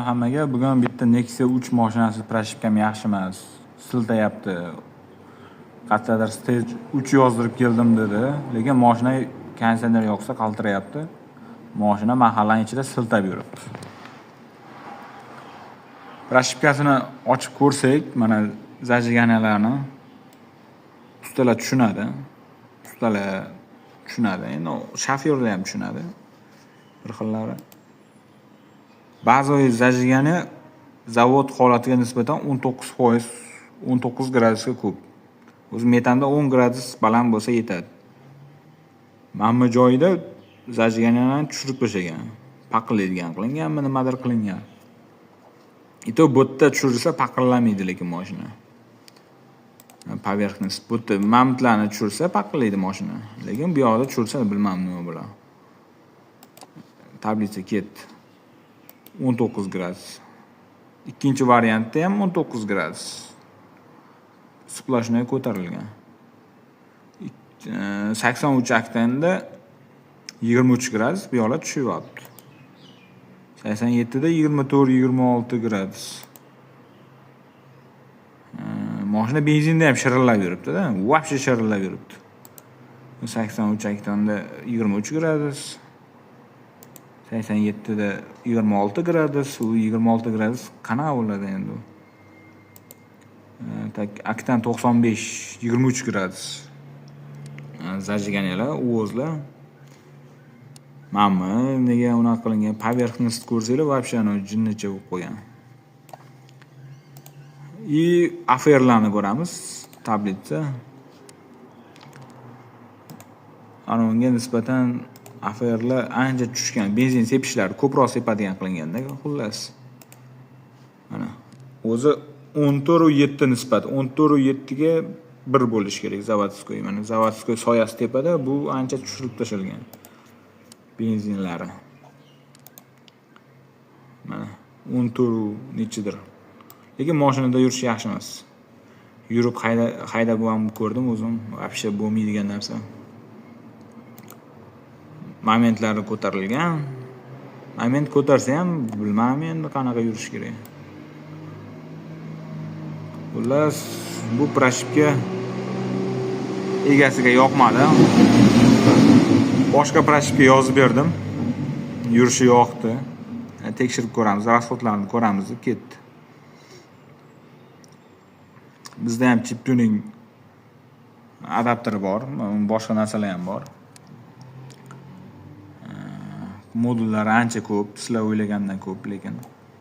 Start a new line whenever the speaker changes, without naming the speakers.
hammaga. Bugun bitta Nexia 3 mashinasi prashibkam yaxshi emas. Siltayapti. Qat'adir stage 3 yozdirib keldim dedi. Lekin mashina konditsioner yoqsa qaltirayapti. Mashina mahallaning ichida siltab yuribdi. Prashibkasini ochib ko'rsak, mana zajiganalarni ustalar tushunadi. Endi shofyorlar ham tushunadi. Bir xillari. Ba'zi zajigani zavod holatiga nisbatan 19%, 19 gradusga ko'p. O'zi metanda 10 gradus baland bo'lsa yetadi. Mana bu joyida zajiganani tushirib tashlagan. Paqillaydigan qilinganmi, nimadir qilingan. Ito botda tushirilsa paqillamaydi lekin mashina. Poverxnost botda mamtlarni tushirsa paqillaydi mashina. Lekin bu yoqda tushirsa bilmadim nima bo'ladi. Tablitsa ketdi. 19 gradus. Ikkinchi variantda ham 19 gradus. Splashnoy ko'tarilgan. 83 oktanda 23 gradus bu yoqda tushyapti. 87 da 24-26 gradus. Mashina benzinda ham shirillab yuribdi-da, vobshe shirillab yuribdi. 83 oktanda 23 gradus. 87 da 26 gradus, u 26 gradus qanaqa bo'ladi endi? Aktan 95 23 gradus. Zajiganalar, o'zlar. Mana nega unaqa qilingan? Poverxnost ko'rsanglar, vobshe ana jinnicha bo'lib qolgan. Aferlarni ko'ramiz, tablitsa. Ana unga nisbatan aferlar ancha tushgan. Benzin sepishlari ko'proq sepadigan qilinganda, xullas. Mana o'zi 14.7 nisbat, 14.7 ga 1 bo'lish kerak zavodskoy. Mana zavodskoy soyasi tepada, bu ancha tushirib tashalgan. Benzinlari. Mana 14 nechidir. Lekin mashinada yurish yaxshi emas. Yurib haydab ham ko'rdim o'zim, vobshe bo'lmaydigan narsa. Momentlari ko'tarilgan. Moment ko'tarsa ham bilmayman endi qanaqa yurish kerak. Xullas, bu prashibka egasiga yoqmadi. Boshqa prashibka yozib berdim. Yurishi yoqdi. Tekshirib ko'ramiz, rasxodlarni ko'ramiz deb ketdi. Bizda ham chip tuning adapteri bor, boshqa narsalar ham bor. Modullari ancha ko'p, sizlar o'ylagandan ko'p, lekin